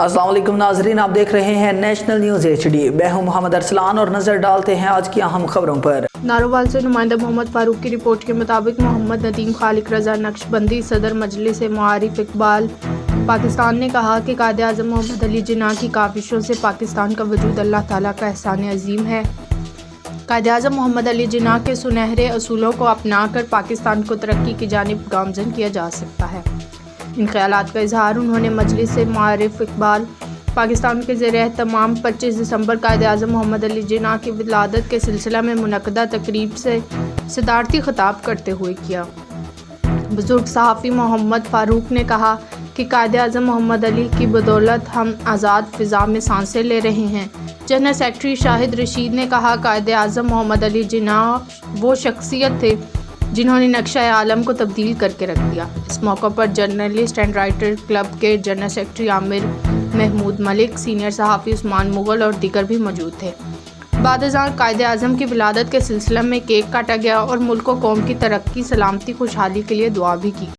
السلام علیکم ناظرین، آپ دیکھ رہے ہیں نیشنل نیوز HD۔ میں ہوں محمد ارسلان اور نظر ڈالتے ہیں آج کی اہم خبروں پر۔ نارووال سے نمائندہ محمد فاروق کی رپورٹ کے مطابق محمد ندیم خالق رضا نقشبندی صدر مجلس معارف اقبال پاکستان نے کہا کہ قائد اعظم محمد علی جناح کی کاوشوں سے پاکستان کا وجود اللہ تعالیٰ کا احسان عظیم ہے۔ قائد اعظم محمد علی جناح کے سنہرے اصولوں کو اپنا کر پاکستان کو ترقی کی جانب گامزن کیا جا سکتا ہے۔ ان خیالات کا اظہار انہوں نے مجلس معارف اقبال پاکستان کے زیر اہتمام 25 دسمبر قائد اعظم محمد علی جناح کی ولادت کے سلسلہ میں منعقدہ تقریب سے صدارتی خطاب کرتے ہوئے کیا۔ بزرگ صحافی محمد فاروق نے کہا کہ قائد اعظم محمد علی کی بدولت ہم آزاد فضا میں سانسیں لے رہے ہیں۔ جنرل سیکرٹری شاہد رشید نے کہا قائد اعظم محمد علی جناح وہ شخصیت تھے جنہوں نے نقشہ عالم کو تبدیل کر کے رکھ دیا۔ اس موقع پر جرنلسٹ اینڈ رائٹر کلب کے جنرل سیکرٹری عامر محمود ملک، سینئر صحافی عثمان مغل اور دیگر بھی موجود تھے۔ بعد ازاں قائد اعظم کی ولادت کے سلسلہ میں کیک کاٹا گیا اور ملک و قوم کی ترقی، سلامتی، خوشحالی کے لیے دعا بھی کی۔